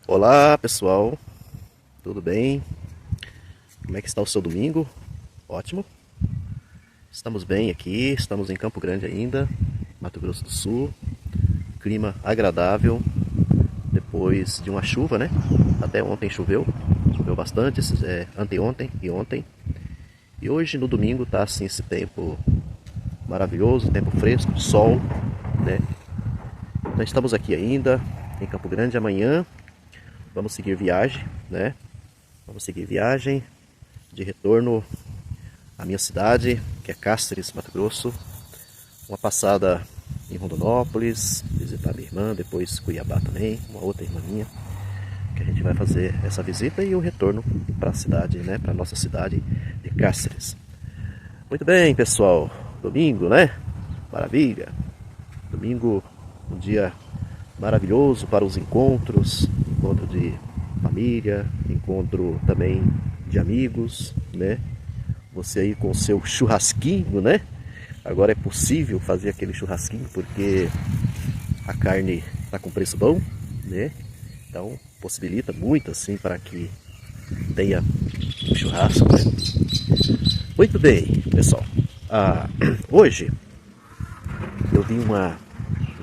Olá pessoal, tudo bem? Como é que está o seu domingo? Ótimo, estamos bem aqui, estamos em Campo Grande ainda, Mato Grosso do Sul, clima agradável, depois de uma chuva, né? Até ontem choveu bastante, anteontem e ontem. E hoje no domingo tá assim esse tempo maravilhoso, tempo fresco, sol, né? Então estamos aqui ainda em Campo Grande. Amanhã vamos seguir viagem, né? Vamos seguir viagem de retorno à minha cidade, que é Cáceres, Mato Grosso. Uma passada em Rondonópolis, visitar minha irmã, depois Cuiabá também, uma outra irmã minha, que a gente vai fazer essa visita e o retorno para a cidade, né? Para a nossa cidade de Cáceres. Muito bem, pessoal. Domingo, né? Maravilha. Domingo, um dia maravilhoso para os encontros, encontro de família, encontro também de amigos, né? Você aí com o seu churrasquinho, né? Agora é possível fazer aquele churrasquinho porque a carne está com preço bom, né? Então possibilita muito assim para que tenha um churrasco, né? Muito bem, pessoal. Hoje eu vi uma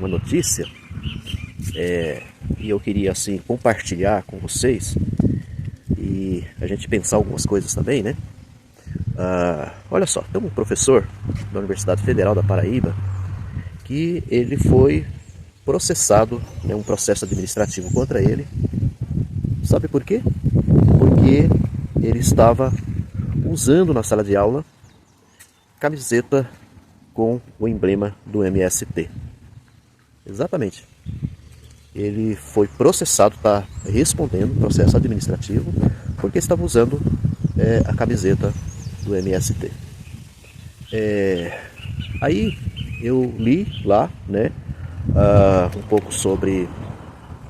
notícia e eu queria assim compartilhar com vocês e a gente pensar algumas coisas também, né? Olha só, tem um professor da Universidade Federal da Paraíba que ele foi processado, né, um processo administrativo contra ele. Sabe por quê? Porque ele estava usando na sala de aula camiseta com o emblema do MST. Exatamente. Ele foi processado, está respondendo processo administrativo, porque estava usando a camiseta do MST. Aí eu li lá, né, um pouco sobre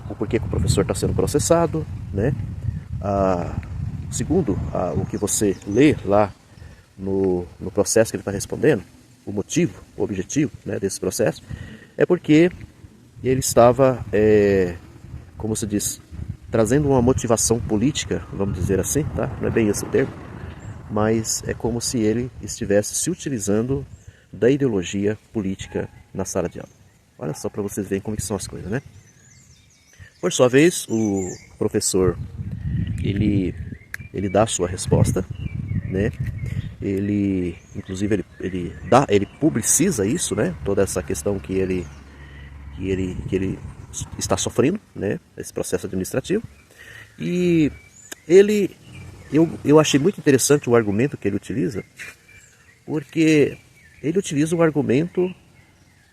o porquê que o professor está sendo processado, né? Segundo o que você lê lá no processo que ele está respondendo, o motivo, o objetivo, né, desse processo é porque ele estava, como se diz, trazendo uma motivação política, vamos dizer assim, tá? Não é bem esse o termo, mas é como se ele estivesse se utilizando da ideologia política na sala de aula. Olha só para vocês verem como que são as coisas, né? Por sua vez, o professor, ele dá a sua resposta, né? Ele, inclusive, ele publiciza isso, né? Toda essa questão que ele está sofrendo, né? Esse processo administrativo. E eu achei muito interessante o argumento que ele utiliza, porque ele utiliza o argumento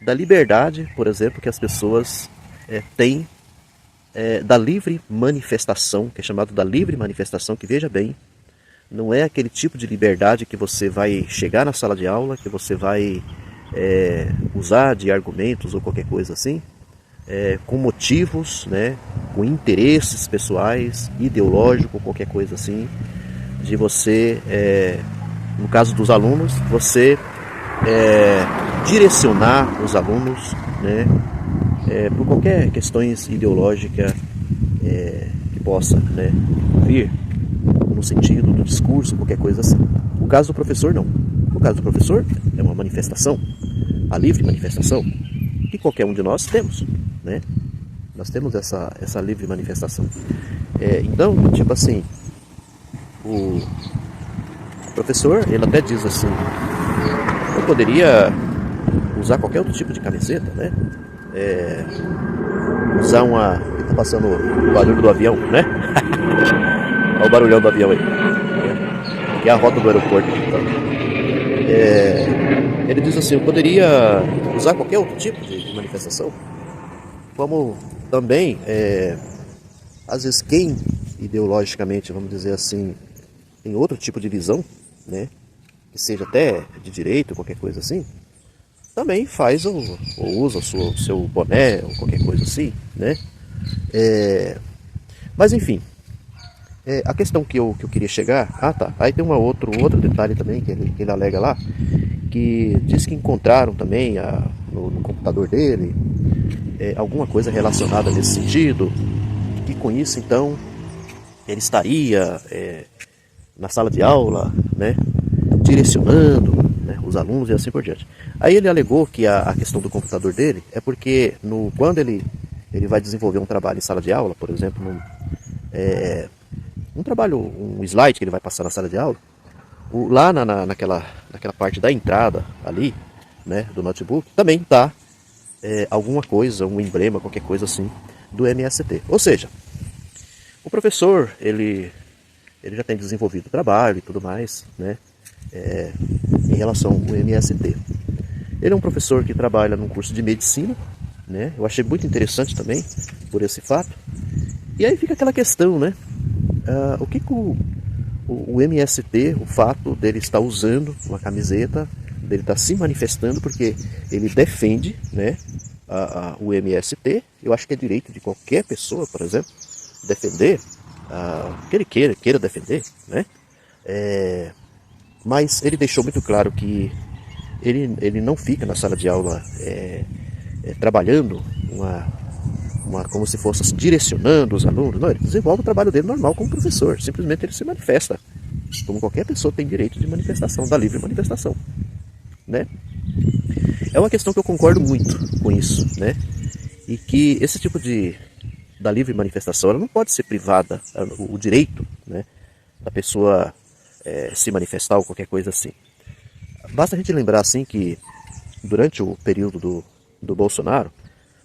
da liberdade, por exemplo, que as pessoas têm, da livre manifestação, que é chamado da livre manifestação, que veja bem, não é aquele tipo de liberdade que você vai chegar na sala de aula, que você vai usar de argumentos ou qualquer coisa assim, com motivos, né, com interesses pessoais, ideológico, qualquer coisa assim, de você, no caso dos alunos, você direcionar os alunos, né, por qualquer questões ideológica que possa, né, vir no sentido do discurso, qualquer coisa assim. O caso do professor não. O caso do professor é uma manifestação, a livre manifestação, que qualquer um de nós temos, né? Nós temos essa livre manifestação. Então, tipo assim, o professor, ele até diz assim, eu poderia usar qualquer outro tipo de camiseta, né? Usar uma... Tá passando o barulho do avião, né? Olha o barulhão do avião aí. Que é a rota do aeroporto. Então. Ele diz assim, eu poderia usar qualquer outro tipo de manifestação, como também, às vezes, quem ideologicamente, vamos dizer assim, tem outro tipo de visão, né, que seja até de direita, qualquer coisa assim, também faz ou usa o seu boné ou qualquer coisa assim, né? Mas enfim, a questão que eu queria chegar... tá, aí tem outro detalhe também que ele alega lá, que diz que encontraram também no computador dele alguma coisa relacionada nesse sentido, E com isso, então, ele estaria na sala de aula, né, direcionando, né, os alunos e assim por diante. Aí ele alegou que a questão do computador dele é porque quando ele vai desenvolver um trabalho em sala de aula, por exemplo, um slide que ele vai passar na sala de aula, lá naquela parte da entrada ali, né, do notebook, também está alguma coisa, um emblema, qualquer coisa assim, do MST. Ou seja, o professor, ele já tem desenvolvido o trabalho e tudo mais, né, em relação ao MST. Ele é um professor que trabalha num curso de medicina, né, eu achei muito interessante também, por esse fato. E aí fica aquela questão, né, o que o MST, o fato dele estar usando uma camiseta, dele estar se manifestando, porque ele defende, né, o MST, eu acho que é direito de qualquer pessoa, por exemplo, defender o que ele queira defender, né? Mas ele deixou muito claro que ele não fica na sala de aula trabalhando como se fosse assim, direcionando os alunos. Não, ele desenvolve o trabalho dele normal como professor. Simplesmente ele se manifesta. Como qualquer pessoa tem direito de manifestação, da livre manifestação, né? É uma questão que eu concordo muito com isso, né? E que esse tipo da livre manifestação, ela não pode ser privada, o direito, né, da pessoa se manifestar ou qualquer coisa assim. Basta a gente lembrar assim que durante o período do Bolsonaro,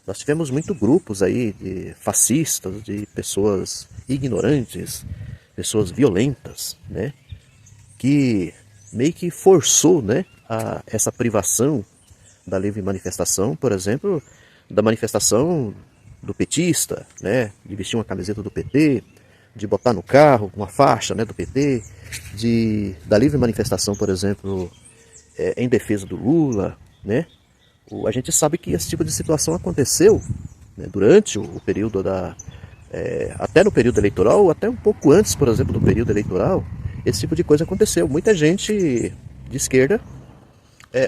nós tivemos muitos grupos aí de fascistas, de pessoas ignorantes, pessoas violentas, né, que meio que forçou, né, essa privação da livre manifestação, por exemplo, da manifestação do petista, né, de vestir uma camiseta do PT, de botar no carro uma faixa, né, do PT, da livre manifestação, por exemplo, em defesa do Lula, né. A gente sabe que esse tipo de situação aconteceu, né, durante o período até no período eleitoral, até um pouco antes, por exemplo, do período eleitoral, esse tipo de coisa aconteceu. Muita gente de esquerda,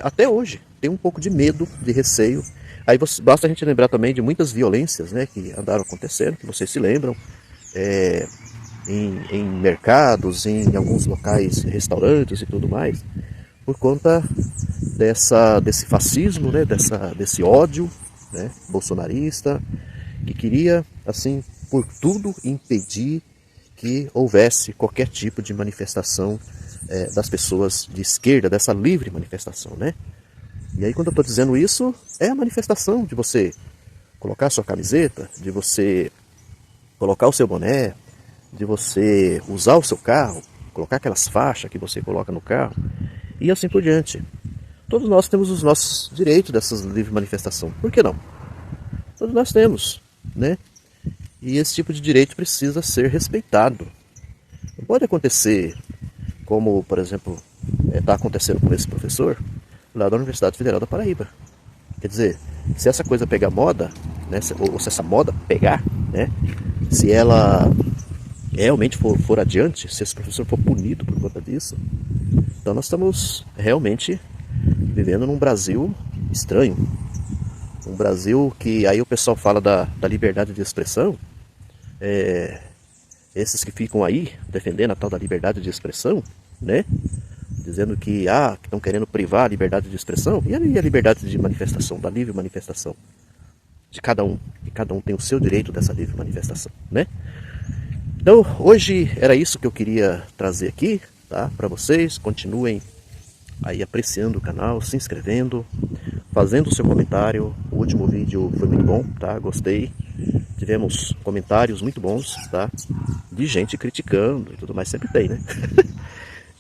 até hoje, tem um pouco de medo, de receio. Aí basta a gente lembrar também de muitas violências, né, que andaram acontecendo, que vocês se lembram, em mercados, em alguns locais, restaurantes e tudo mais, por conta desse fascismo, né, desse ódio, né, bolsonarista, que queria, assim, por tudo impedir que houvesse qualquer tipo de manifestação das pessoas de esquerda, dessa livre manifestação, né? E aí quando eu estou dizendo isso, é a manifestação de você colocar a sua camiseta, de você colocar o seu boné, de você usar o seu carro, colocar aquelas faixas que você coloca no carro, e assim por diante. Todos nós temos os nossos direitos dessas livre manifestação. Por que não? Todos nós temos, né? E esse tipo de direito precisa ser respeitado. Não pode acontecer como, por exemplo, está acontecendo com esse professor lá da Universidade Federal da Paraíba. Quer dizer, se essa coisa pegar moda, né, ou se essa moda pegar, né, se ela realmente for adiante, se esse professor for punido por conta disso, então nós estamos realmente vivendo num Brasil estranho. Um Brasil que aí o pessoal fala da liberdade de expressão, esses que ficam aí defendendo a tal da liberdade de expressão, né? Dizendo que estão querendo privar a liberdade de expressão. E a liberdade de manifestação, da livre manifestação de cada um. E cada um tem o seu direito dessa livre manifestação, né? Então, hoje era isso que eu queria trazer aqui, tá? Para vocês. Continuem aí apreciando o canal, se inscrevendo, fazendo o seu comentário. O último vídeo foi muito bom, tá? Gostei. Tivemos comentários muito bons, tá? De gente criticando e tudo mais, sempre tem, né?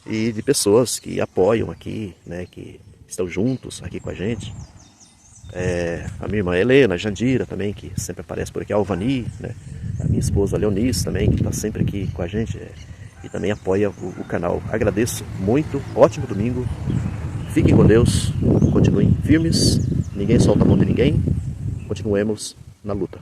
E de pessoas que apoiam aqui, né? Que estão juntos aqui com a gente. A minha irmã Helena, a Jandira também, que sempre aparece por aqui, a Alvani, né? A minha esposa Leonice também, que está sempre aqui com a gente e também apoia o canal. Agradeço muito, ótimo domingo, fiquem com Deus, continuem firmes, ninguém solta a mão de ninguém, continuemos na luta.